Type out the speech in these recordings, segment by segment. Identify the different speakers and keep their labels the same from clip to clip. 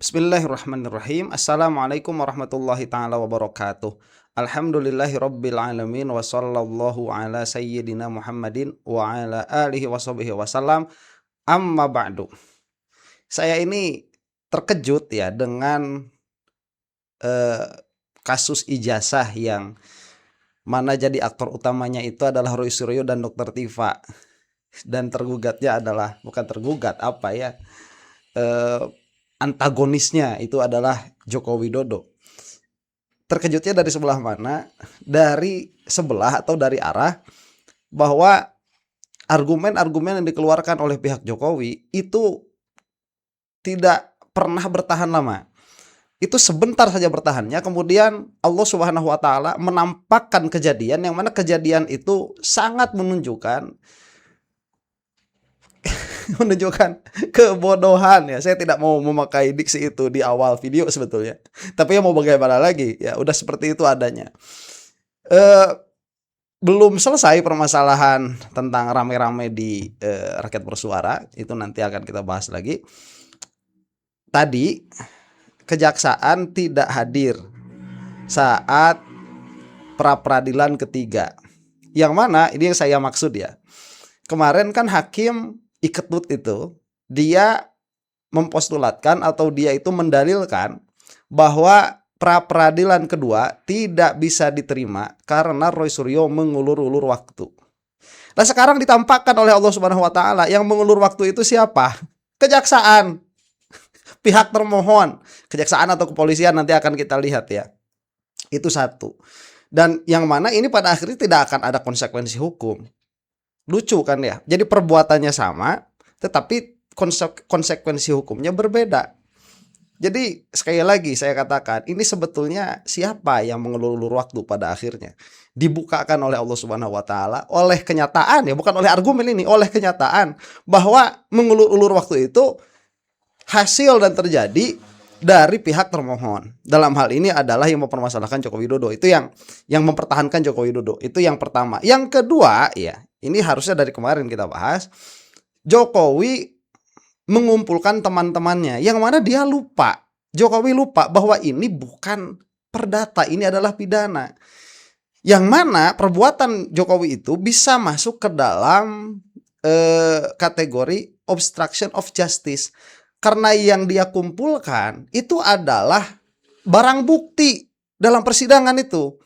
Speaker 1: Bismillahirrahmanirrahim. Assalamualaikum warahmatullahi ta'ala wabarakatuh. Alhamdulillahi rabbil alamin. Wa sallallahu ala sayyidina Muhammadin wa ala alihi wa sahbihi wasallam. Amma ba'du. Saya ini terkejut ya dengan kasus ijazah yang mana jadi aktor utamanya itu adalah Roy Suryo dan Dr. Tifa. Dan tergugatnya adalah, bukan tergugat apa ya, antagonisnya itu adalah Joko Widodo. Terkejutnya dari sebelah mana? Dari sebelah atau dari arah bahwa argumen-argumen yang dikeluarkan oleh pihak Jokowi itu tidak pernah bertahan lama. Itu sebentar saja bertahannya, kemudian Allah Subhanahu wa taala menampakkan kejadian yang mana kejadian itu sangat menunjukkan kebodohan ya. Saya tidak mau memakai diksi itu di awal video sebetulnya. Tapi ya mau bagaimana lagi? Ya udah seperti itu adanya. Belum selesai permasalahan tentang rame-rame di Rakyat Bersuara, itu nanti akan kita bahas lagi. Tadi kejaksaan tidak hadir saat pra-peradilan ketiga. Yang mana ini yang saya maksud ya. Kemarin kan hakim Iketut itu dia mempostulatkan atau dia itu mendalilkan bahwa pra-peradilan kedua tidak bisa diterima karena Roy Suryo mengulur-ulur waktu. Nah sekarang ditampakkan oleh Allah Subhanahu wa taala yang mengulur waktu itu siapa? Kejaksaan. Pihak termohon, kejaksaan atau kepolisian nanti akan kita lihat ya. Itu satu. Dan yang mana ini pada akhirnya tidak akan ada konsekuensi hukum. Lucu kan ya. Jadi perbuatannya sama, tetapi konsekuensi hukumnya berbeda. Jadi sekali lagi saya katakan, ini sebetulnya siapa yang mengulur-ulur waktu pada akhirnya? Dibukakan oleh Allah Subhanahu wa taala oleh kenyataan ya, bukan oleh argumen ini, oleh kenyataan bahwa mengulur-ulur waktu itu hasil dan terjadi dari pihak termohon. Dalam hal ini adalah yang mempermasalahkan Joko Widodo. Itu yang mempertahankan Joko Widodo. Itu yang pertama. Yang kedua ya, ini harusnya dari kemarin kita bahas. Jokowi mengumpulkan teman-temannya, yang mana dia lupa. Jokowi lupa bahwa ini bukan perdata, ini adalah pidana. Yang mana perbuatan Jokowi itu bisa masuk ke dalam kategori obstruction of justice. Karena yang dia kumpulkan itu adalah barang bukti dalam persidangan itu.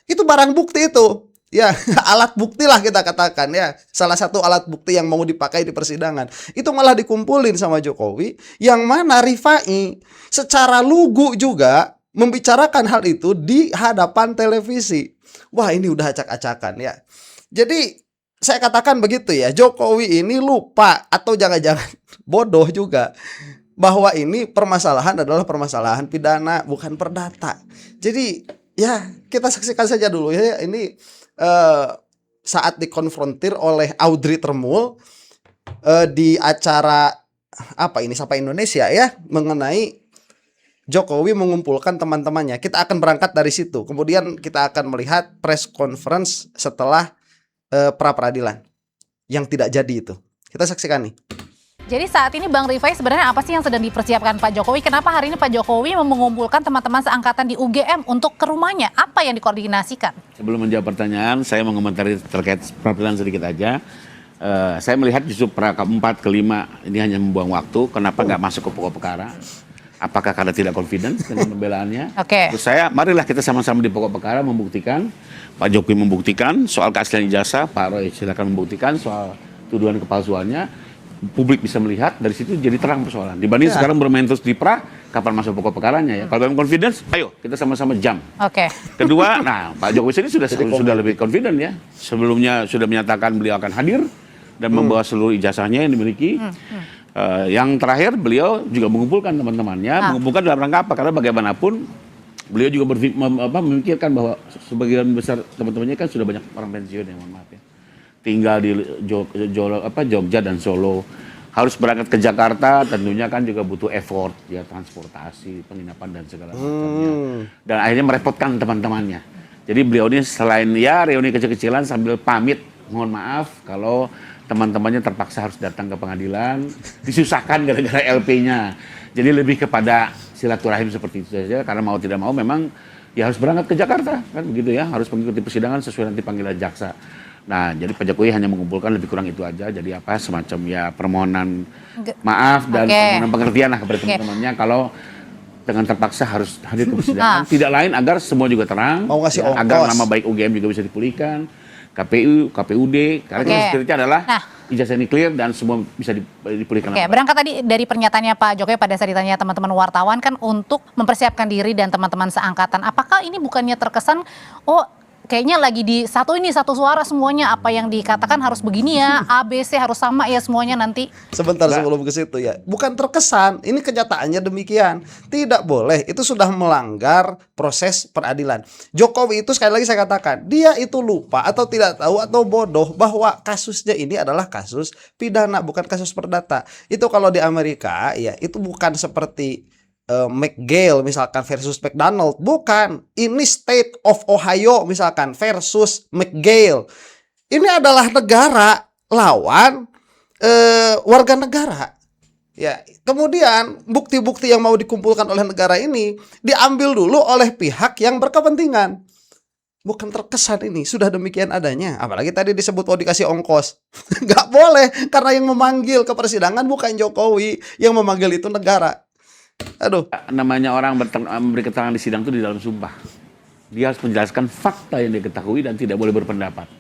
Speaker 1: Itu barang bukti itu. Ya, alat bukti lah kita katakan ya. Salah satu alat bukti yang mau dipakai di persidangan. Itu malah dikumpulin sama Jokowi, yang mana Rifai secara lugu juga membicarakan hal itu di hadapan televisi. Wah, ini udah acak-acakan ya. Jadi saya katakan begitu ya, Jokowi ini lupa atau jangan-jangan bodoh juga bahwa ini permasalahan adalah permasalahan pidana, bukan perdata. Jadi ya kita saksikan saja dulu ya. Ini saat dikonfrontir oleh Audrey Turnbull di acara apa ini, Sapa Indonesia ya, mengenai Jokowi mengumpulkan teman-temannya. Kita akan berangkat dari situ. Kemudian kita akan melihat press conference setelah pra-peradilan yang tidak jadi itu. Kita saksikan nih.
Speaker 2: Jadi saat ini Bang Rifai sebenarnya apa sih yang sedang dipersiapkan Pak Jokowi? Kenapa hari ini Pak Jokowi mengumpulkan teman-teman seangkatan di UGM untuk ke rumahnya? Apa yang dikoordinasikan?
Speaker 3: Sebelum menjawab pertanyaan, saya mau komentari terkait pra-peradilan sedikit aja. Saya melihat justru pra keempat, kelima ini hanya membuang waktu. Kenapa nggak masuk ke pokok perkara? Apakah karena tidak confidence dengan pembelaannya?
Speaker 2: Oke.
Speaker 3: Terus marilah kita sama-sama di pokok perkara membuktikan. Pak Jokowi membuktikan soal keaslian ijazah, Pak Roy silakan membuktikan soal tuduhan kepalsuannya. Publik bisa melihat, dari situ jadi terang persoalan. Dibanding sekarang bermain terus di pra, kapan masuk pokok perkaranya ya. Kalau dalam confidence, ayo kita sama-sama jam.
Speaker 2: Oke.
Speaker 3: Kedua, nah Pak Jokowi sendiri sudah lebih confident ya. Sebelumnya sudah menyatakan beliau akan hadir dan membawa seluruh ijazahnya yang dimiliki. Yang terakhir beliau juga mengumpulkan teman-temannya, mengumpulkan dalam rangka apa? Karena bagaimanapun beliau juga memikirkan bahwa sebagian besar teman-temannya kan sudah banyak orang pensiun ya, mohon maaf ya. Tinggal di Jogja dan Solo, harus berangkat ke Jakarta, tentunya kan juga butuh effort ya, transportasi, penginapan dan segala macamnya. Dan akhirnya merepotkan teman-temannya. Jadi beliau ini selain ya reuni kecil-kecilan sambil pamit, mohon maaf kalau teman-temannya terpaksa harus datang ke pengadilan, disusahkan gara-gara LP-nya. Jadi lebih kepada silaturahim seperti itu saja, karena mau tidak mau memang ya harus berangkat ke Jakarta kan begitu ya, harus mengikuti persidangan sesuai nanti panggilan jaksa. Nah, jadi Pak Jokowi hanya mengumpulkan lebih kurang itu aja. Jadi apa, semacam ya permohonan maaf dan permohonan pengertian lah kepada teman-temannya kalau dengan terpaksa harus hadir ke persidangan. Tidak lain agar semua juga terang,
Speaker 1: Mau ngasih ongkos.
Speaker 3: agar nama baik UGM juga bisa dipulihkan, KPU, KPUD, karena spiritnya adalah ijazah ini clear dan semua bisa dipulihkan.
Speaker 2: Oke, berangkat tadi dari pernyataannya Pak Jokowi pada saat ditanya teman-teman wartawan kan untuk mempersiapkan diri dan teman-teman seangkatan. Apakah ini bukannya terkesan, oh kayaknya lagi di satu suara semuanya, apa yang dikatakan harus begini ya, A, B, C harus sama ya semuanya nanti.
Speaker 1: Sebentar sebelum ke situ ya, bukan terkesan, ini kenyataannya demikian. Tidak boleh, itu sudah melanggar proses peradilan. Jokowi itu sekali lagi saya katakan, dia itu lupa atau tidak tahu atau bodoh bahwa kasusnya ini adalah kasus pidana, bukan kasus perdata. Itu kalau di Amerika ya, itu bukan seperti McGill misalkan versus McDonald, bukan. Ini State of Ohio misalkan versus McGill. Ini adalah negara lawan warga negara. Ya, kemudian bukti-bukti yang mau dikumpulkan oleh negara ini diambil dulu oleh pihak yang berkepentingan. Bukan terkesan ini, sudah demikian adanya. Apalagi tadi disebut mau dikasih ongkos. Nggak boleh, karena yang memanggil ke persidangan bukan Jokowi, yang memanggil itu negara. Aduh.
Speaker 3: Namanya orang memberi keterangan di sidang itu di dalam sumpah. Dia harus menjelaskan fakta yang dia ketahui dan tidak boleh berpendapat.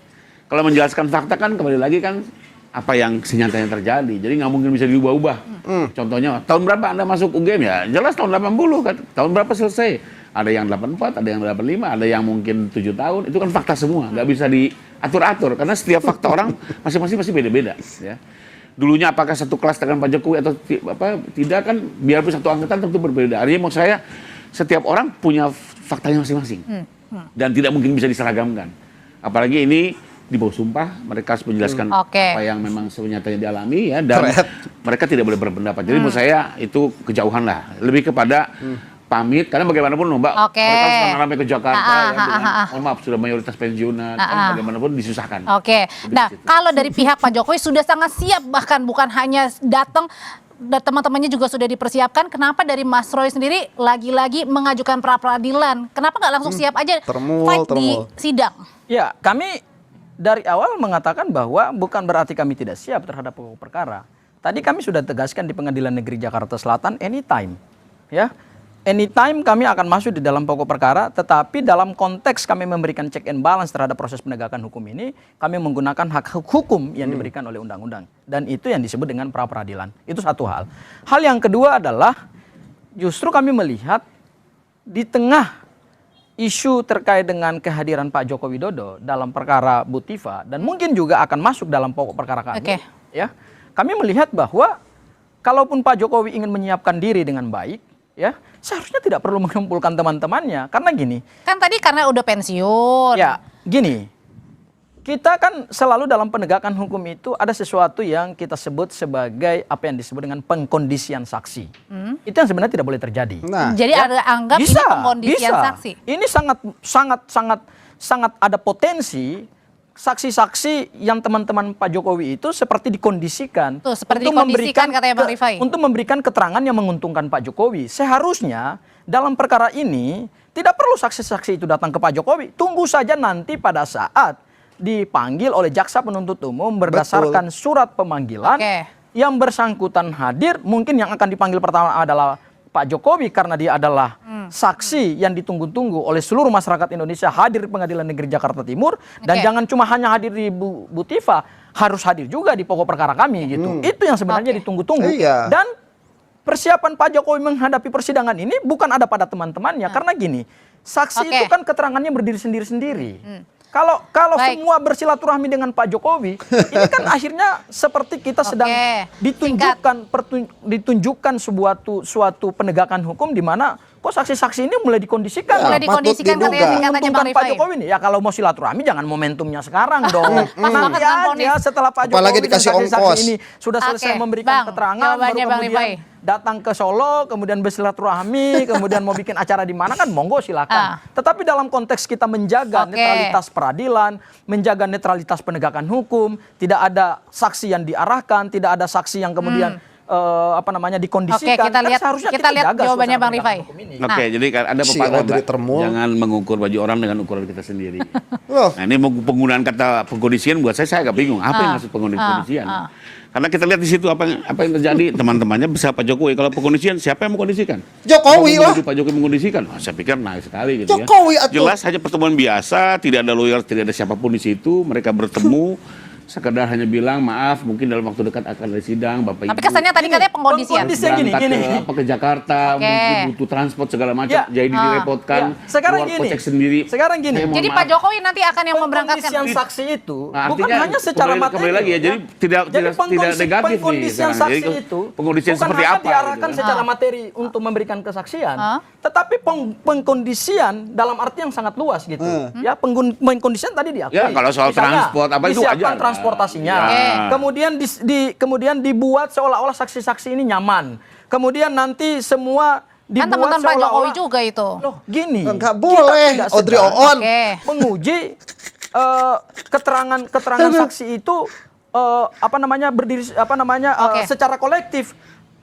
Speaker 3: Kalau menjelaskan fakta kan kembali lagi kan apa yang senyatanya terjadi. Jadi nggak mungkin bisa diubah-ubah. Contohnya, tahun berapa Anda masuk UGM ya? Jelas tahun 80 kan. Tahun berapa selesai? Ada yang 84, ada yang 85, ada yang mungkin 7 tahun. Itu kan fakta semua, nggak bisa diatur-atur karena setiap fakta orang masing-masing pasti beda-beda. Ya. Dulunya apakah satu kelas dengan Pak Jokowi atau tidak kan, biarpun satu angkatan tentu berbeda. Artinya maksud saya setiap orang punya faktanya masing-masing dan tidak mungkin bisa diseragamkan. Apalagi ini di bawah sumpah, mereka harus menjelaskan apa yang memang sebenarnya dialami ya, dan mereka tidak boleh berpendapat. Jadi menurut saya itu kejauhan lah, lebih kepada pamit, karena bagaimanapun Mbak, mereka sudah ramai ke Jakarta ya, dengan, mohon maaf, sudah mayoritas pensiunan, kan bagaimanapun disusahkan.
Speaker 2: Nah, kalau dari pihak Pak Jokowi sudah sangat siap, bahkan bukan hanya datang, teman-temannya juga sudah dipersiapkan. Kenapa dari Mas Roy sendiri lagi-lagi mengajukan pra-peradilan? Kenapa nggak langsung siap aja fight di sidang?
Speaker 4: Ya, kami dari awal mengatakan bahwa bukan berarti kami tidak siap terhadap pokok perkara. Tadi kami sudah tegaskan di Pengadilan Negeri Jakarta Selatan, anytime, ya. Anytime kami akan masuk di dalam pokok perkara, tetapi dalam konteks kami memberikan check and balance terhadap proses penegakan hukum ini, kami menggunakan hak hukum yang diberikan oleh undang-undang. Dan itu yang disebut dengan pra-peradilan. Itu satu hal. Hal yang kedua adalah, justru kami melihat di tengah isu terkait dengan kehadiran Pak Joko Widodo dalam perkara Bu Tifa, dan mungkin juga akan masuk dalam pokok perkara kami, ya, kami melihat bahwa kalaupun Pak Jokowi ingin menyiapkan diri dengan baik, ya, seharusnya tidak perlu mengumpulkan teman-temannya. Karena gini.
Speaker 2: Kan tadi karena udah pensiun.
Speaker 4: Ya, gini. Kita kan selalu dalam penegakan hukum itu ada sesuatu yang kita sebut sebagai apa yang disebut dengan pengkondisian saksi. Itu yang sebenarnya tidak boleh terjadi.
Speaker 2: Jadi ada anggap ini pengkondisian saksi. Ini
Speaker 4: sangat ada potensi saksi-saksi yang teman-teman Pak Jokowi itu seperti dikondisikan,
Speaker 2: seperti dikondisikan katanya Bang Rifai,
Speaker 4: untuk memberikan keterangan yang menguntungkan Pak Jokowi. Seharusnya dalam perkara ini tidak perlu saksi-saksi itu datang ke Pak Jokowi. Tunggu saja nanti pada saat dipanggil oleh jaksa penuntut umum berdasarkan surat pemanggilan, yang bersangkutan hadir. Mungkin yang akan dipanggil pertama adalah Pak Jokowi karena dia adalah saksi yang ditunggu-tunggu oleh seluruh masyarakat Indonesia, hadir di Pengadilan Negeri Jakarta Timur. Dan jangan cuma hanya hadir di Bu Tifa, harus hadir juga di pokok perkara kami gitu. Itu yang sebenarnya ditunggu-tunggu. Dan persiapan Pak Jokowi menghadapi persidangan ini bukan ada pada teman-temannya. Karena gini, saksi itu kan keterangannya berdiri sendiri-sendiri. Kalau semua bersilaturahmi dengan Pak Jokowi, ini kan akhirnya seperti kita sedang ditunjukkan suatu penegakan hukum di mana kok saksi-saksi ini mulai dikondisikan.
Speaker 2: Mulai dikondisikan katanya Bang
Speaker 4: Pak Jokowi ini. Ya kalau mau silaturahmi jangan momentumnya sekarang dong. Nanti aja setelah Pak Jokowi dan saksi-saksi ini sudah selesai memberikan keterangan, baru kemudian datang ke Solo, kemudian bersilaturahmi, kemudian mau bikin acara di mana kan monggo silakan. Tetapi dalam konteks kita menjaga netralitas peradilan, menjaga netralitas penegakan hukum, tidak ada saksi yang diarahkan, tidak ada saksi yang kemudian dikondisikan.
Speaker 2: Oke, kita
Speaker 4: kan
Speaker 2: lihat
Speaker 4: seharusnya
Speaker 2: lihat
Speaker 4: jaga
Speaker 2: jawabannya
Speaker 4: suasana
Speaker 2: Bang Rifai.
Speaker 4: penegakan hukum ini.
Speaker 3: Oke, jadi kan ada
Speaker 1: Si
Speaker 3: pepatah,
Speaker 1: Audrey
Speaker 3: Mbak,
Speaker 1: Termul.
Speaker 3: jangan mengukur baju orang dengan ukuran kita sendiri.
Speaker 1: Loh.
Speaker 3: Nah, ini penggunaan kata pengkondisian buat saya agak bingung. Apa yang maksud pengkondisian? Karena kita lihat di situ apa yang terjadi, teman-temannya bisa Pak Jokowi. Kalau pengkondisian, siapa yang mengkondisikan?
Speaker 1: Jokowi
Speaker 3: Apa
Speaker 1: lah.
Speaker 3: menuduh Pak Jokowi mengkondisikan? Oh, saya pikir naik sekali gitu
Speaker 1: Jokowi
Speaker 3: ya.
Speaker 1: atuh.
Speaker 3: Jelas hanya pertemuan biasa, tidak ada lawyer, tidak ada siapapun di situ. Mereka bertemu, sekedar hanya bilang maaf, mungkin dalam waktu dekat akan ada sidang, Bapak
Speaker 2: Tapi
Speaker 3: Ibu.
Speaker 2: kesannya tadi katanya pengkondisian.
Speaker 4: Pengkondisian
Speaker 3: Berangkat
Speaker 4: gini.
Speaker 3: ke Jakarta,
Speaker 2: Oke.
Speaker 3: butuh transport segala macam,
Speaker 4: Ya.
Speaker 3: jadi direpotkan,
Speaker 4: Ya. Sekarang
Speaker 3: keluar
Speaker 4: gini.
Speaker 3: kocek sendiri.
Speaker 4: Sekarang gini.
Speaker 3: Saya mohon
Speaker 2: Jadi
Speaker 3: maaf.
Speaker 2: Pak Jokowi nanti akan yang memberangkatkan.
Speaker 4: Pengkondisian saksi itu
Speaker 3: Nah,
Speaker 4: bukan
Speaker 3: artinya
Speaker 4: hanya secara
Speaker 3: kembali
Speaker 4: materi.
Speaker 3: lagi ya, jadi tidak negatif nih
Speaker 4: Pengkondisian
Speaker 3: sekarang.
Speaker 4: saksi
Speaker 3: Jadi
Speaker 4: itu
Speaker 3: pengkondisian
Speaker 4: bukan
Speaker 3: seperti
Speaker 4: hanya
Speaker 3: apa
Speaker 4: diarahkan
Speaker 3: gitu.
Speaker 4: secara materi untuk memberikan kesaksian,
Speaker 2: Ah.
Speaker 4: tetapi pengkondisian dalam arti yang sangat luas gitu. Ya, pengkondisian tadi diakui.
Speaker 3: Ya, kalau soal
Speaker 4: Misalnya,
Speaker 3: transport, apa itu
Speaker 4: disiapkan
Speaker 3: wajar.
Speaker 4: transportasinya.
Speaker 3: Ya.
Speaker 4: Kemudian dibuat seolah-olah saksi-saksi ini nyaman. Kemudian nanti semua
Speaker 2: Kan
Speaker 4: dibuat
Speaker 2: teman-teman Pak Jokowi
Speaker 4: seolah-olah
Speaker 2: juga itu.
Speaker 4: loh gini.
Speaker 1: Enggak
Speaker 4: kita
Speaker 1: boleh,
Speaker 4: tidak
Speaker 1: Audrey
Speaker 4: sedang
Speaker 1: Oon.
Speaker 2: Oke.
Speaker 4: menguji keterangan saksi itu berdiri
Speaker 2: Oke.
Speaker 4: secara kolektif.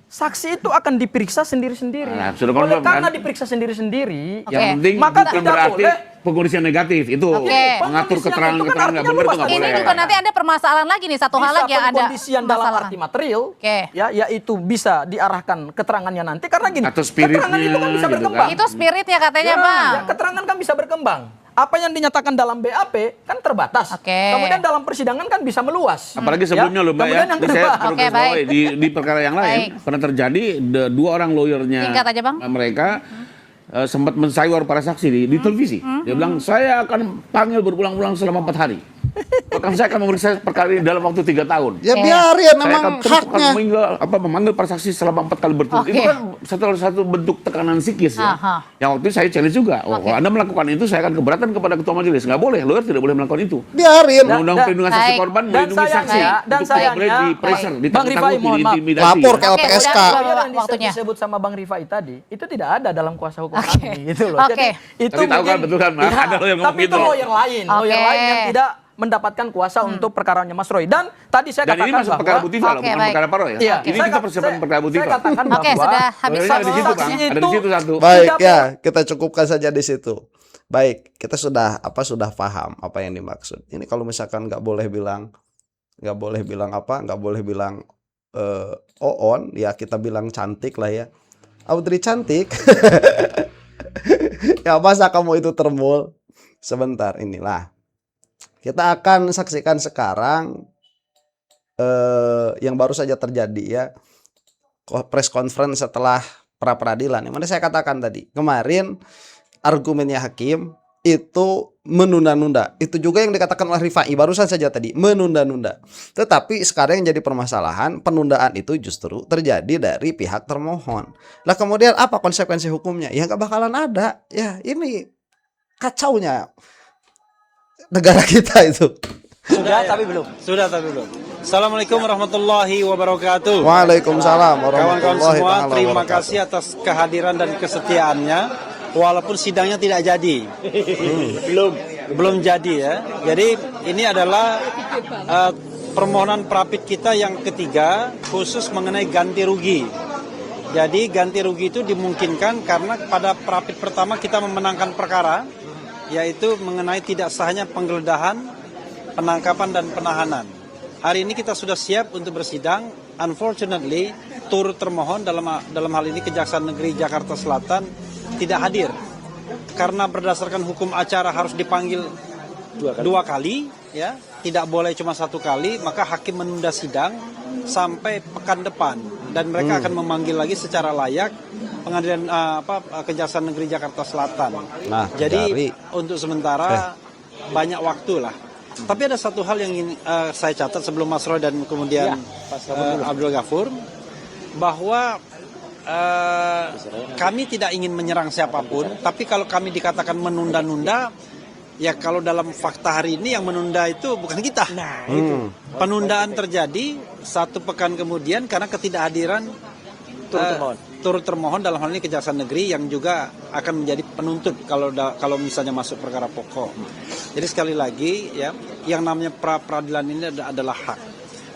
Speaker 4: Saksi itu akan diperiksa sendiri-sendiri.
Speaker 3: Nah, sudah
Speaker 4: Oleh
Speaker 3: confirm,
Speaker 4: karena
Speaker 3: kan?
Speaker 4: diperiksa sendiri-sendiri,
Speaker 2: Oke.
Speaker 3: Yang penting
Speaker 4: maka
Speaker 3: bukan
Speaker 4: tidak
Speaker 3: berarti
Speaker 4: boleh.
Speaker 3: pengkondisian negatif itu
Speaker 2: Oke.
Speaker 3: mengatur
Speaker 4: Pengkondisian
Speaker 3: keterangan
Speaker 4: itu kan
Speaker 3: nggak
Speaker 4: artinya
Speaker 3: benar itu nggak
Speaker 4: luas.
Speaker 3: boleh.
Speaker 2: Ini juga nanti ada permasalahan lagi nih, satu hal
Speaker 4: Bisa
Speaker 2: lagi yang ada
Speaker 4: pengkondisian dalam
Speaker 2: permasalahan.
Speaker 4: arti material,
Speaker 2: Oke.
Speaker 4: ya, yaitu bisa diarahkan keterangannya nanti karena gini,
Speaker 3: Atau spiritnya,
Speaker 4: keterangan itu kan bisa
Speaker 3: gitu
Speaker 4: berkembang.
Speaker 3: kan.
Speaker 2: Itu spiritnya katanya,
Speaker 4: Ya,
Speaker 2: Bang.
Speaker 4: ya, keterangan kan bisa berkembang. Apa yang dinyatakan dalam BAP kan terbatas.
Speaker 2: Oke.
Speaker 4: Kemudian dalam persidangan kan bisa meluas.
Speaker 3: Apalagi sebelumnya loh Mbak ya,
Speaker 4: Kemudian yang
Speaker 3: ini
Speaker 4: kedua,
Speaker 3: saya perlu
Speaker 2: Oke,
Speaker 3: garis bawahi,
Speaker 2: baik.
Speaker 3: di perkara yang lain
Speaker 2: Baik.
Speaker 3: pernah terjadi dua orang lawyernya
Speaker 2: Singkat aja, Bang.
Speaker 3: mereka sempat mensayur para saksi di televisi. Dia bilang saya akan panggil berulang-ulang selama 4 hari. Bahkan saya akan memeriksa perkara ini dalam waktu 3 tahun.
Speaker 1: Ya
Speaker 2: Oke.
Speaker 1: biarin,
Speaker 3: Saya
Speaker 1: memang
Speaker 3: akan terus akan
Speaker 1: haknya.
Speaker 3: memanggil para saksi selama 4 kali berturut.
Speaker 2: Oke.
Speaker 3: Itu kan satu bentuk tekanan psikis ya.
Speaker 2: Aha.
Speaker 3: Yang waktu itu saya challenge juga. Oh,
Speaker 2: Oke.
Speaker 3: kalau Anda melakukan itu, saya akan keberatan kepada ketua majelis. Nggak boleh, lawyer tidak boleh melakukan itu.
Speaker 1: Biarin.
Speaker 3: Undang-undang perlindungan saksi
Speaker 2: Baik.
Speaker 3: korban
Speaker 4: Dan
Speaker 3: melindungi saksi.
Speaker 4: sayangnya- dan
Speaker 3: Untuk tidak boleh
Speaker 4: sayangnya-
Speaker 3: di-pressure,
Speaker 4: Bang
Speaker 3: ditakut-takuti,
Speaker 4: Rifai, mohon maaf.
Speaker 3: diintimidasi.
Speaker 1: Lapor ke
Speaker 2: Oke,
Speaker 1: LPSK.
Speaker 2: udah,
Speaker 4: lawyer yang
Speaker 2: waktunya.
Speaker 4: disebut sama Bang Rifai tadi itu tidak ada dalam kuasa hukum
Speaker 2: Oke.
Speaker 4: kami gitu loh.
Speaker 2: Oke.
Speaker 4: Jadi itu
Speaker 3: Tapi tahu kan, betul kan, Mas? Ada lawyer ngomong
Speaker 4: tapi
Speaker 3: gitu
Speaker 4: itu
Speaker 3: loh.
Speaker 4: lawyer lain, lawyer
Speaker 2: Oke.
Speaker 4: lain yang tidak mendapatkan kuasa untuk perkaranya Mas Roy. Dan tadi saya
Speaker 3: Dan
Speaker 4: katakan
Speaker 3: ini masuk
Speaker 4: bahwa
Speaker 3: perkara Butiva loh,
Speaker 2: Oke,
Speaker 3: bukan
Speaker 2: baik.
Speaker 3: perkara Paro ya.
Speaker 4: Iya,
Speaker 3: Ini
Speaker 4: saya
Speaker 3: kita
Speaker 4: kat-
Speaker 3: persiapan
Speaker 4: saya-
Speaker 3: perkara Butiva.
Speaker 4: Saya katakan
Speaker 2: Oke,
Speaker 4: bahwa
Speaker 2: sudah habis
Speaker 3: Lawyernya ada di situ,
Speaker 2: waktu.
Speaker 3: Bang.
Speaker 4: saksi
Speaker 3: Ada di situ satu.
Speaker 1: Baik
Speaker 4: Tidak
Speaker 1: ya, kita cukupkan saja di situ. Baik, kita sudah paham apa yang dimaksud. Ini kalau misalkan nggak boleh bilang Oon, ya kita bilang cantik lah ya. Audrey cantik. Ya masa kamu itu termul? Sebentar, inilah. Kita akan saksikan sekarang yang baru saja terjadi ya. Press conference setelah pra peradilan. Yang mana saya katakan tadi, kemarin argumennya hakim itu menunda-nunda. Itu juga yang dikatakan oleh Rifai barusan saja tadi, menunda-nunda. Tetapi sekarang yang jadi permasalahan, penundaan itu justru terjadi dari pihak termohon. Lah kemudian apa konsekuensi hukumnya? Ya nggak bakalan ada. Ya ini kacaunya negara kita itu.
Speaker 5: Sudah tapi belum. Assalamualaikum warahmatullahi wabarakatuh.
Speaker 1: Waalaikumsalam
Speaker 5: Kawan-kawan
Speaker 1: warahmatullahi
Speaker 5: semua,
Speaker 1: taala
Speaker 5: terima
Speaker 1: wabarakatuh.
Speaker 5: kasih atas kehadiran dan kesetiaannya. Walaupun sidangnya tidak jadi. Belum jadi ya. Jadi ini adalah permohonan prapit kita yang ketiga khusus mengenai ganti rugi. Jadi ganti rugi itu dimungkinkan karena pada prapit pertama kita memenangkan perkara, yaitu mengenai tidak sahnya penggeledahan, penangkapan dan penahanan. Hari ini kita sudah siap untuk bersidang. Unfortunately, turut termohon dalam hal ini Kejaksaan Negeri Jakarta Selatan tidak hadir. Karena berdasarkan hukum acara harus dipanggil dua kali, ya, tidak boleh cuma 1 kali, maka hakim menunda sidang sampai pekan depan dan mereka akan memanggil lagi secara layak pengadilan Kejaksaan Negeri Jakarta Selatan.
Speaker 1: Nah,
Speaker 5: Jadi untuk sementara banyak waktu lah. Tapi ada satu hal yang ingin saya catat sebelum Mas Roy dan kemudian Abdul Ghafur, bahwa kami tidak ingin menyerang siapapun, tapi kalau kami dikatakan menunda-nunda, ya kalau dalam fakta hari ini yang menunda itu bukan kita. Penundaan terjadi 1 pekan kemudian karena ketidakhadiran turut termohon dalam hal ini Kejaksaan Negeri yang juga akan menjadi penuntut kalau misalnya masuk perkara pokok. Jadi sekali lagi ya, yang namanya pra peradilan ini adalah hak.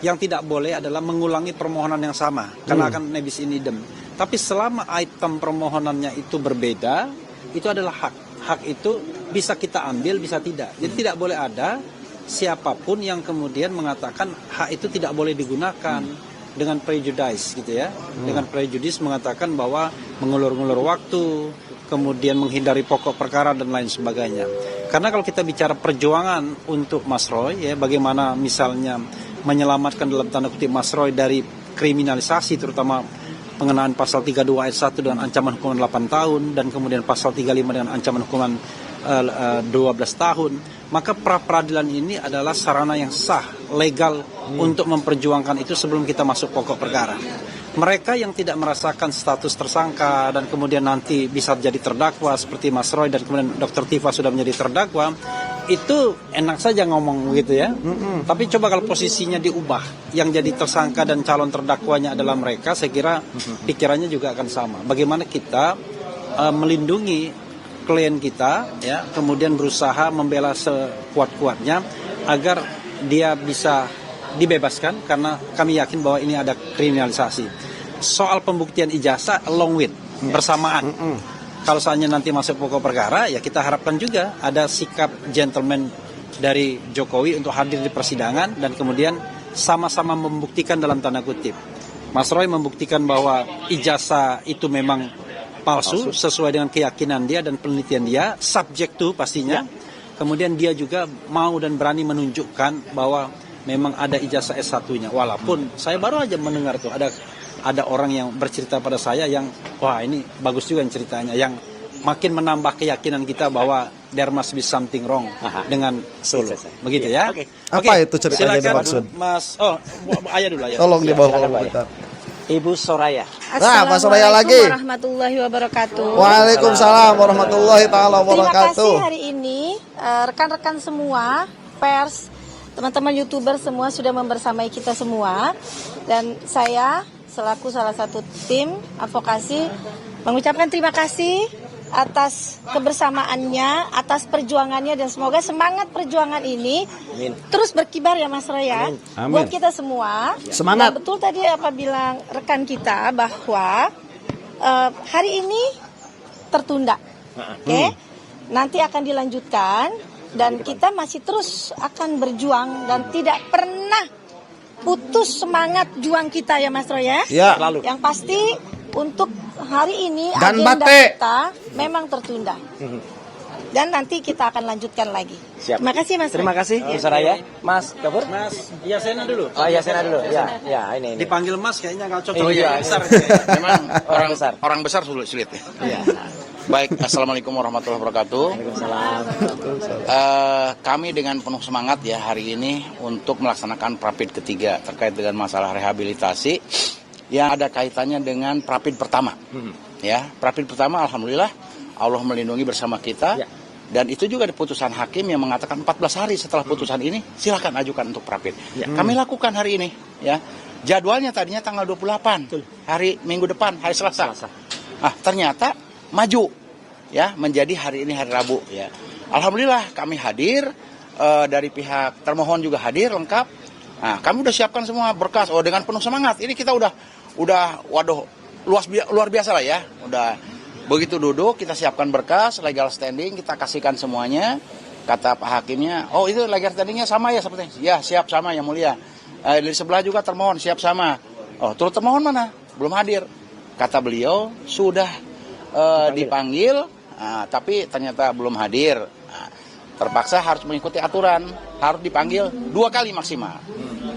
Speaker 5: Yang tidak boleh adalah mengulangi permohonan yang sama, karena akan nebis in idem. Tapi selama item permohonannya itu berbeda, itu adalah hak. Hak itu bisa kita ambil, bisa tidak. Jadi tidak boleh ada siapapun yang kemudian mengatakan hak itu tidak boleh digunakan dengan prejudice gitu ya. Dengan prejudice mengatakan bahwa mengulur-ngulur waktu, kemudian menghindari pokok perkara dan lain sebagainya. Karena kalau kita bicara perjuangan untuk Mas Roy ya, bagaimana misalnya menyelamatkan dalam tanda kutip Mas Roy dari kriminalisasi, terutama pengenaan pasal 32 ayat 1 dengan ancaman hukuman 8 tahun dan kemudian pasal 35 dengan ancaman hukuman 12 tahun, maka pra peradilan ini adalah sarana yang sah, legal untuk memperjuangkan itu sebelum kita masuk pokok perkara. Mereka yang tidak merasakan status tersangka dan kemudian nanti bisa jadi terdakwa seperti Mas Roy dan kemudian Dr. Tifa sudah menjadi terdakwa, itu enak saja ngomong begitu ya. Tapi coba kalau posisinya diubah, yang jadi tersangka dan calon terdakwanya adalah mereka, saya kira pikirannya juga akan sama. Bagaimana kita melindungi klien kita ya, kemudian berusaha membela sekuat-kuatnya agar dia bisa dibebaskan, karena kami yakin bahwa ini ada kriminalisasi. Soal pembuktian ijazah along with bersamaan. Kalau seandainya nanti masuk pokok perkara, ya kita harapkan juga ada sikap gentleman dari Jokowi untuk hadir di persidangan dan kemudian sama-sama membuktikan dalam tanda kutip. Mas Roy membuktikan bahwa ijazah itu memang palsu sesuai dengan keyakinan dia dan penelitian dia, subject to pastinya. Kemudian dia juga mau dan berani menunjukkan bahwa memang ada ijazah S1-nya. Walaupun saya baru aja mendengar tuh ada orang yang bercerita pada saya yang wah ini bagus juga ceritanya, yang makin menambah keyakinan kita bahwa there must be something wrong dengan Solo. Begitu ya.
Speaker 1: Apa itu ceritanya
Speaker 5: silakan,
Speaker 1: dimaksud?
Speaker 5: Mas. Ayah dulu ayah.
Speaker 1: Tolong di bawah komentar.
Speaker 5: Ibu Soraya.
Speaker 1: Nah, Mas Soraya lagi.
Speaker 6: Assalamualaikum warahmatullahi wabarakatuh.
Speaker 1: Waalaikumsalam warahmatullahi taala
Speaker 6: Terima
Speaker 1: wabarakatuh.
Speaker 6: kasih hari ini rekan-rekan semua, pers, teman-teman YouTuber semua sudah membersamai kita semua, dan saya selaku salah satu tim advokasi mengucapkan terima kasih atas kebersamaannya, atas perjuangannya, dan semoga semangat perjuangan ini terus berkibar ya Mas Roy ya.
Speaker 1: Amin.
Speaker 6: Buat kita semua.
Speaker 1: Semangat.
Speaker 6: Nah, betul tadi apa bilang rekan kita bahwa hari ini tertunda. Oke. Nanti akan dilanjutkan dan kita masih terus akan berjuang dan tidak pernah putus semangat juang kita ya Mas Roy ya.
Speaker 1: Ya.
Speaker 6: Yang pasti untuk hari ini
Speaker 1: Dan
Speaker 6: agenda
Speaker 1: bate.
Speaker 6: kita memang tertunda. Dan nanti kita akan lanjutkan lagi.
Speaker 7: Siap.
Speaker 6: Terima kasih Mas.
Speaker 7: Terima kasih Bu Soraya. Mas Gafur?
Speaker 5: Mas Yasena dulu.
Speaker 7: Oh iya, Sena dulu. Ya, ini.
Speaker 5: Dipanggil Mas kayaknya nggak cocok.
Speaker 7: Oh, iya.
Speaker 5: Besar.
Speaker 8: Memang
Speaker 7: Orang besar.
Speaker 8: orang besar sulit ya.
Speaker 7: Iya.
Speaker 8: Baik, assalamualaikum warahmatullahi wabarakatuh.
Speaker 7: Waalaikumsalam.
Speaker 8: Kami dengan penuh semangat ya hari ini untuk melaksanakan Prapid ketiga terkait dengan masalah rehabilitasi yang ada kaitannya dengan Prapid pertama. Ya, Prapid pertama alhamdulillah Allah melindungi bersama kita.
Speaker 7: Ya.
Speaker 8: Dan itu juga ada putusan hakim yang mengatakan 14 hari setelah putusan ini silakan ajukan untuk Prapid. Kami lakukan hari ini ya. Jadwalnya tadinya tanggal 28, hari Minggu depan, hari Selasa. Ternyata maju ya menjadi hari ini hari Rabu ya. Alhamdulillah kami hadir, dari pihak termohon juga hadir lengkap. Nah, kami udah siapkan semua berkas dengan penuh semangat. Ini kita udah waduh luar biasa lah ya. Udah begitu duduk kita siapkan berkas legal standing, kita kasihkan semuanya. Kata Pak Hakimnya, "Oh, itu legal standingnya sama ya seperti?" "Ya, siap sama yang mulia." Di sebelah juga termohon siap sama. "Oh, turut termohon mana?" "Belum hadir." Kata beliau, "Sudah dipanggil, tapi ternyata belum hadir." Terpaksa harus mengikuti aturan, harus dipanggil 2 kali maksimal.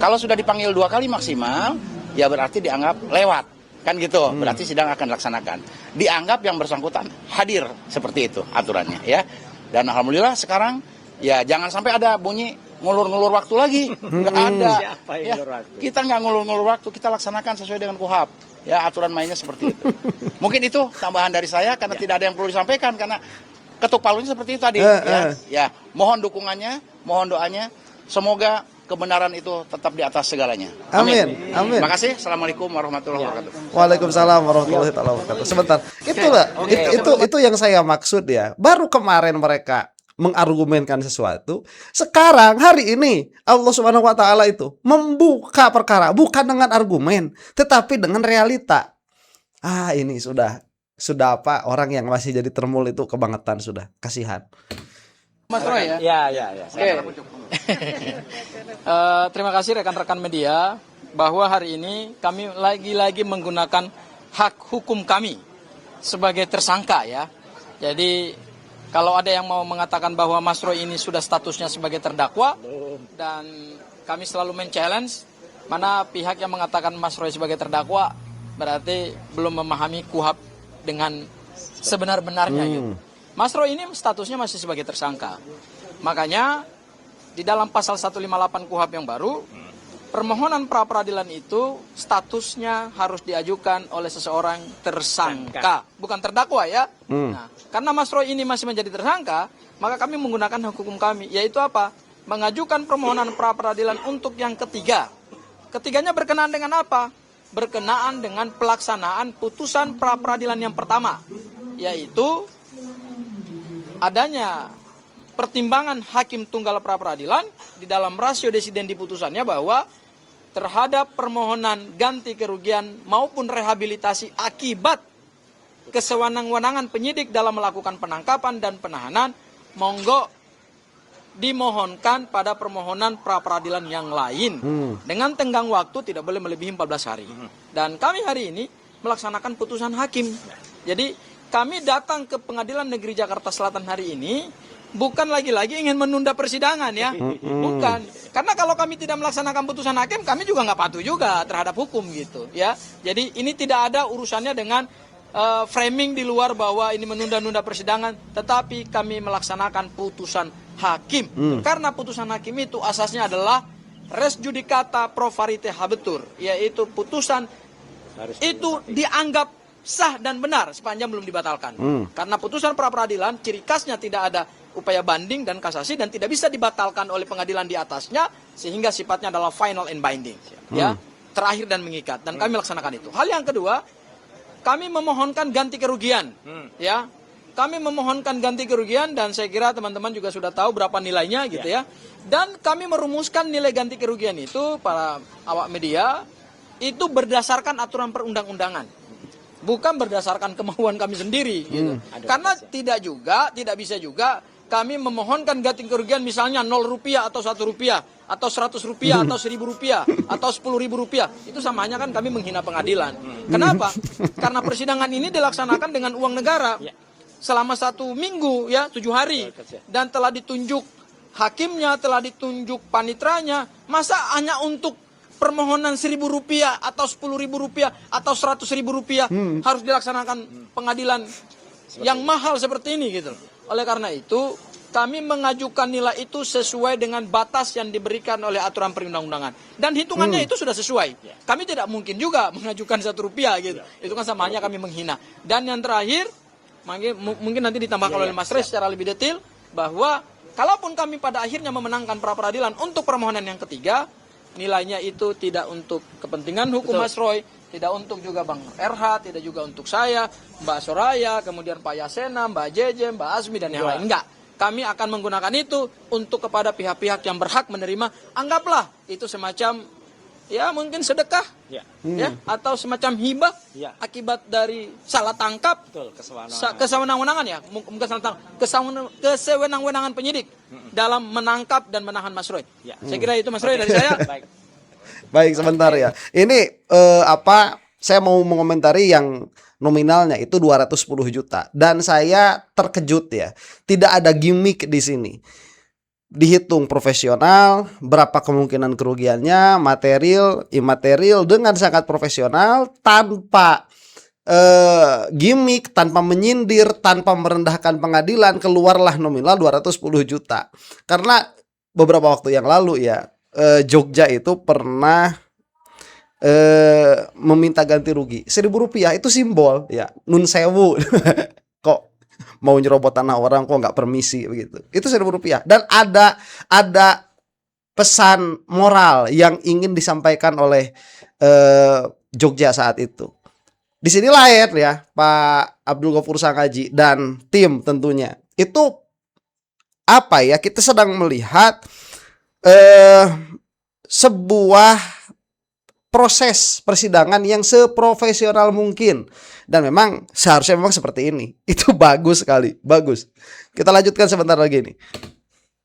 Speaker 8: Kalau sudah dipanggil 2 kali maksimal, ya berarti dianggap lewat. Kan gitu, berarti sidang akan dilaksanakan. Dianggap yang bersangkutan hadir, seperti itu aturannya ya. Dan alhamdulillah sekarang ya jangan sampai ada bunyi ngulur-ngulur waktu lagi. Nggak ada. Ya, kita nggak ngulur-ngulur waktu, kita laksanakan sesuai dengan KUHAP. Ya aturan mainnya seperti itu. Mungkin itu tambahan dari saya karena tidak ada yang perlu disampaikan karena ketuk palunya seperti itu tadi. Ya, mohon dukungannya, mohon doanya. Semoga kebenaran itu tetap di atas segalanya.
Speaker 1: Amin. Amin.
Speaker 8: Terima kasih. Assalamualaikum warahmatullahi wabarakatuh.
Speaker 1: Waalaikumsalam warahmatullahi wabarakatuh. Sebentar. Itulah itu yang saya maksud ya. Baru kemarin mereka mengargumenkan sesuatu. Sekarang hari ini Allah Subhanahu wa taala itu membuka perkara bukan dengan argumen, tetapi dengan realita. Ini sudah apa, orang yang masih jadi termul itu kebangetan sudah, kasihan.
Speaker 4: Mas Roy ya.
Speaker 7: Ya.
Speaker 4: Oke. Terima kasih rekan-rekan media bahwa hari ini kami lagi-lagi menggunakan hak hukum kami sebagai tersangka ya. Jadi kalau ada yang mau mengatakan bahwa Mas Roy ini sudah statusnya sebagai terdakwa, dan kami selalu men-challenge, mana pihak yang mengatakan Mas Roy sebagai terdakwa berarti belum memahami KUHP dengan sebenar-benarnya gitu. Mas Roy ini statusnya masih sebagai tersangka. Makanya di dalam pasal 158 KUHP yang baru, permohonan pra peradilan itu statusnya harus diajukan oleh seseorang tersangka, bukan terdakwa ya. Nah, karena Mas Roy ini masih menjadi tersangka, maka kami menggunakan hak hukum kami, yaitu apa? Mengajukan permohonan pra peradilan untuk yang ketiga. Ketiganya berkenaan dengan apa? Berkenaan dengan pelaksanaan putusan pra peradilan yang pertama, yaitu adanya pertimbangan hakim tunggal pra peradilan di dalam rasio desiden di putusannya bahwa terhadap permohonan ganti kerugian maupun rehabilitasi akibat kesewenang-wenangan penyidik dalam melakukan penangkapan dan penahanan, monggo dimohonkan pada permohonan pra peradilan yang lain dengan tenggang waktu tidak boleh melebihi 14 hari. Dan kami hari ini melaksanakan putusan hakim. Jadi kami datang ke Pengadilan Negeri Jakarta Selatan hari ini bukan lagi-lagi ingin menunda persidangan ya, bukan. Karena kalau kami tidak melaksanakan putusan hakim, kami juga nggak patuh juga terhadap hukum gitu ya. Jadi ini tidak ada urusannya dengan framing di luar bahwa ini menunda-nunda persidangan, tetapi kami melaksanakan putusan hakim. Karena putusan hakim itu asasnya adalah res judicata pro varite habetur, yaitu putusan itu dianggap sah dan benar sepanjang belum dibatalkan. Karena putusan pra peradilan ciri khasnya tidak ada upaya banding dan kasasi dan tidak bisa dibatalkan oleh pengadilan di atasnya, sehingga sifatnya adalah final and binding, ya, terakhir dan mengikat. Dan kami laksanakan itu. Hal yang kedua, kami memohonkan ganti kerugian, ya. Kami memohonkan ganti kerugian dan saya kira teman-teman juga sudah tahu berapa nilainya gitu ya. Dan kami merumuskan nilai ganti kerugian itu para awak media itu berdasarkan aturan perundang-undangan. Bukan berdasarkan kemauan kami sendiri gitu. Karena tidak bisa juga kami memohonkan ganti kerugian misalnya 0 rupiah atau 1 rupiah atau 100 rupiah atau 1000 rupiah atau 10.000 rupiah. Itu samanya kan kami menghina pengadilan. Kenapa? Karena persidangan ini dilaksanakan dengan uang negara selama 1 minggu ya, 7 hari, dan telah ditunjuk hakimnya, telah ditunjuk panitranya. Masa hanya untuk permohonan 1.000 rupiah atau 10.000 rupiah atau 100.000 rupiah harus dilaksanakan pengadilan yang mahal seperti ini gitu. Oleh karena itu kami mengajukan nilai itu sesuai dengan batas yang diberikan oleh aturan perundang-undangan dan hitungannya itu sudah sesuai. Kami tidak mungkin juga mengajukan 1 rupiah gitu. Itu kan samanya kami menghina. Dan yang terakhir mungkin nanti ditambahkan oleh Mas Rey secara lebih detail bahwa kalaupun kami pada akhirnya memenangkan pra peradilan untuk permohonan yang ketiga, nilainya itu tidak untuk kepentingan hukum Mas Roy, tidak untuk juga Bang RH, tidak juga untuk saya, Mbak Soraya, kemudian Pak Yasena, Mbak Jeje, Mbak Azmi, dan yang lain. Enggak. Kami akan menggunakan itu untuk kepada pihak-pihak yang berhak menerima. Anggaplah itu semacam ya mungkin sedekah ya, atau semacam hibah akibat dari salah tangkap, kesewenang-wenangan ya, bukan salah tangkap, kesewenang-wenangan penyidik dalam menangkap dan menahan Mas Roy. Saya kira itu Mas Roy dari saya.
Speaker 1: Baik, sebentar ya. Ini saya mau mengomentari yang nominalnya itu 210 juta dan saya terkejut ya. Tidak ada gimmick di sini. Dihitung profesional, berapa kemungkinan kerugiannya, material, imaterial dengan sangat profesional, tanpa gimmick, tanpa menyindir, tanpa merendahkan pengadilan, keluarlah nominal 210 juta. Karena beberapa waktu yang lalu ya, Jogja itu pernah meminta ganti rugi 1.000 rupiah, itu simbol ya, nun sewu. Kok mau nyerobot tanah orang kok nggak permisi begitu. Itu 1.000 rupiah. Dan ada pesan moral yang ingin disampaikan oleh Jogja saat itu. Di sini lahir ya Pak Abdul Ghafur Sangaji dan tim tentunya. Itu apa ya, kita sedang melihat sebuah proses persidangan yang seprofesional mungkin, dan memang seharusnya memang seperti ini. Itu bagus sekali, bagus. Kita lanjutkan sebentar lagi nih.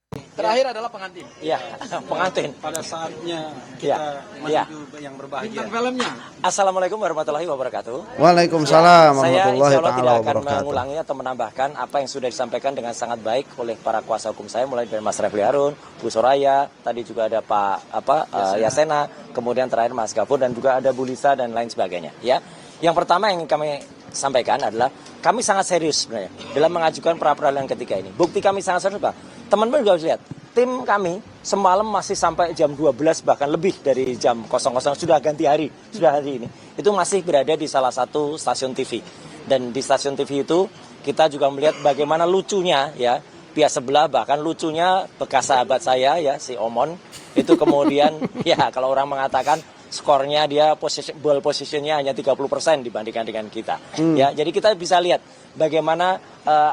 Speaker 4: Terakhir adalah pengantin.
Speaker 7: Iya, pengantin.
Speaker 5: Pada saatnya
Speaker 7: Ya,
Speaker 5: kita
Speaker 7: ya.
Speaker 5: menuju yang berbahagia.
Speaker 4: Bintang filmnya.
Speaker 7: Assalamualaikum warahmatullahi wabarakatuh.
Speaker 1: Waalaikumsalam
Speaker 7: Saya
Speaker 1: warahmatullahi
Speaker 7: insya Allah
Speaker 1: taala
Speaker 7: tidak akan
Speaker 1: wabarakatuh.
Speaker 7: mengulangi atau menambahkan apa yang sudah disampaikan dengan sangat baik oleh para kuasa hukum saya, mulai dari Mas Refli Harun, Bu Soraya, tadi juga ada Pak Yasena, kemudian terakhir Mas Gafur, dan juga ada Bu Lisa dan lain sebagainya. Ya, yang pertama yang kami sampaikan adalah kami sangat serius sebenarnya dalam mengajukan pra peradilan ketiga ini. Bukti kami sangat serius, Pak. Teman-teman juga harus lihat. Tim kami semalam masih sampai jam 12, bahkan lebih dari jam 00, sudah ganti hari, sudah hari ini. Itu masih berada di salah satu stasiun TV. Dan di stasiun TV itu kita juga melihat bagaimana lucunya ya pihak sebelah, bahkan lucunya bekas sahabat saya ya si Omon itu kemudian ya kalau orang mengatakan skornya dia ball positionnya hanya 30% dibandingkan dengan kita. Ya, jadi kita bisa lihat bagaimana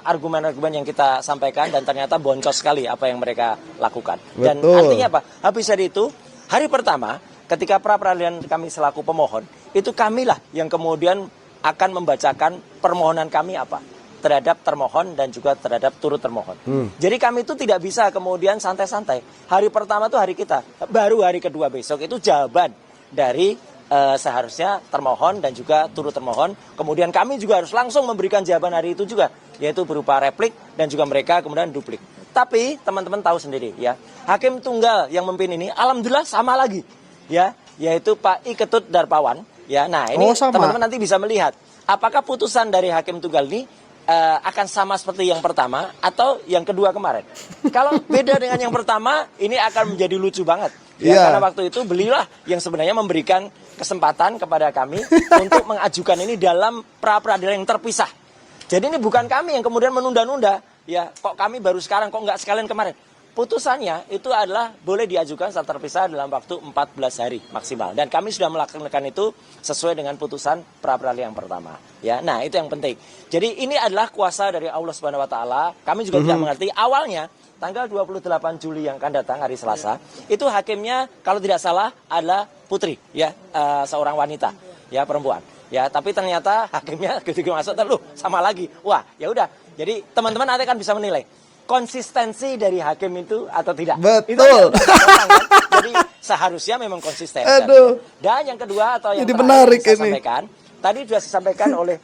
Speaker 7: argumen-argumen yang kita sampaikan dan ternyata boncos sekali apa yang mereka lakukan. Dan
Speaker 1: Betul.
Speaker 7: artinya apa? Habis dari itu, hari pertama ketika pra peradilan kami selaku pemohon, itu kamilah yang kemudian akan membacakan permohonan kami apa terhadap termohon dan juga terhadap turut termohon. Jadi kami itu tidak bisa kemudian santai-santai. Hari pertama itu hari kita, baru hari kedua besok itu jawaban dari seharusnya termohon dan juga turut termohon. Kemudian kami juga harus langsung memberikan jawaban hari itu juga, yaitu berupa replik dan juga mereka kemudian duplik. Tapi teman-teman tahu sendiri ya, hakim tunggal yang memimpin ini alhamdulillah sama lagi ya, yaitu Pak I Ketut Darpawan ya. Nah, ini teman-teman nanti bisa melihat apakah putusan dari hakim tunggal ini akan sama seperti yang pertama atau yang kedua kemarin. Kalau beda dengan yang pertama, ini akan menjadi lucu banget. Ya, karena waktu itu belilah yang sebenarnya memberikan kesempatan kepada kami untuk mengajukan ini dalam pra peradilan yang terpisah. Jadi ini bukan kami yang kemudian menunda-nunda. Ya, kok kami baru sekarang, kok nggak sekalian kemarin. Putusannya itu adalah boleh diajukan secara terpisah dalam waktu 14 hari maksimal. Dan kami sudah melakukan itu sesuai dengan putusan pra peradilan yang pertama. Ya, nah itu yang penting. Jadi ini adalah kuasa dari Allah Subhanahu Wa Taala. Kami juga tidak mengerti awalnya. Tanggal 28 Juli yang akan datang hari Selasa, itu hakimnya kalau tidak salah adalah putri, ya, seorang wanita, ya, perempuan, ya. Tapi ternyata hakimnya ketika masuk terlalu sama lagi. Wah, ya udah. Jadi teman-teman nanti kan bisa menilai konsistensi dari hakim itu atau tidak.
Speaker 1: Betul.
Speaker 7: Itu kan? Jadi seharusnya memang konsisten.
Speaker 1: Aduh.
Speaker 7: Dan yang kedua atau yang
Speaker 1: Jadi
Speaker 7: terakhir
Speaker 1: menarik
Speaker 7: yang saya
Speaker 1: ini.
Speaker 7: sampaikan. Tadi sudah disampaikan oleh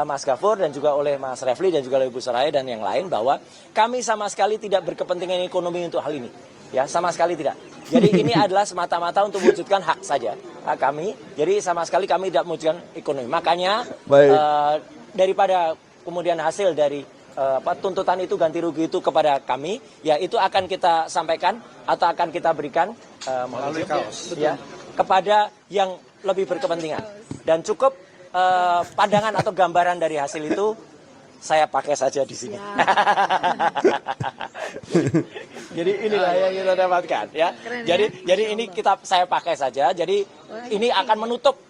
Speaker 7: Mas Gafur dan juga oleh Mas Refli dan juga oleh Bu Soraya dan yang lain bahwa kami sama sekali tidak berkepentingan ekonomi untuk hal ini. Ya, sama sekali tidak. Jadi ini adalah semata-mata untuk mewujudkan hak saja hak kami. Jadi sama sekali kami tidak mewujudkan ekonomi. Makanya daripada kemudian hasil dari tuntutan itu ganti rugi itu kepada kami, ya itu akan kita sampaikan atau akan kita berikan ya kepada yang lebih berkepentingan. Dan cukup pandangan atau gambaran dari hasil itu saya pakai saja di sini. Jadi inilah yang kita dapatkan ya. Jadi ini saya pakai saja. Jadi ini akan menutup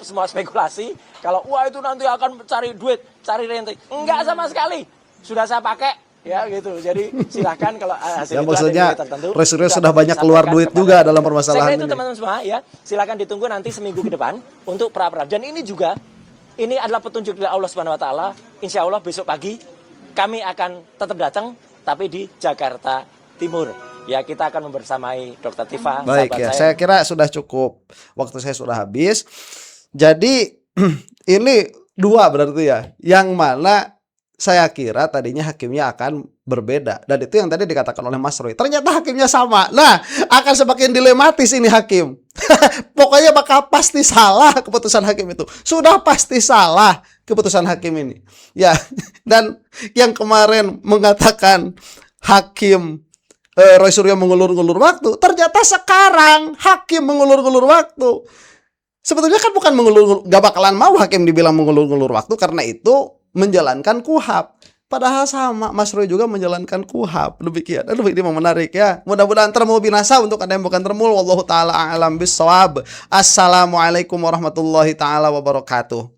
Speaker 7: semua spekulasi. Kalau wah itu nanti akan cari duit, cari rente. Enggak sama sekali. Sudah saya pakai. Ya gitu, jadi silakan kalau hasil
Speaker 1: Ya,
Speaker 7: itu
Speaker 1: maksudnya
Speaker 7: ada nilai tertentu.
Speaker 1: Resur sudah banyak keluar duit juga dalam permasalahan
Speaker 7: itu
Speaker 1: ini.
Speaker 7: teman-teman semua ya, silakan ditunggu nanti seminggu ke depan untuk pra peradilan. Dan ini juga, ini adalah petunjuk dari Allah Subhanahu Wa Taala. Insya Allah besok pagi kami akan tetap datang, tapi di Jakarta Timur. Ya kita akan membersamai Dr. Tifa.
Speaker 1: Baik ya, saya kira sudah cukup. Waktu saya sudah habis. Jadi ini dua berarti ya, yang mana saya kira tadinya hakimnya akan berbeda. Dan itu yang tadi dikatakan oleh Mas Roy. Ternyata hakimnya sama. Nah, akan semakin dilematis ini hakim. Pokoknya bakal pasti salah keputusan hakim itu. Sudah pasti salah keputusan hakim ini. Ya, dan yang kemarin mengatakan hakim Roy Suryo mengulur-ulur waktu. Ternyata sekarang hakim mengulur-ulur waktu. Sebetulnya kan bukan mengulur-ulur. Gak bakalan mau hakim dibilang mengulur-ulur waktu. Karena itu menjalankan KUHAP. Padahal sama Mas Roy juga menjalankan KUHAP. Demikian. Aduh, ini menarik ya. Mudah-mudahan termul binasa untuk Anda yang bukan termul. Wallahu taala a'lam bissawab. Assalamualaikum warahmatullahi taala wabarakatuh.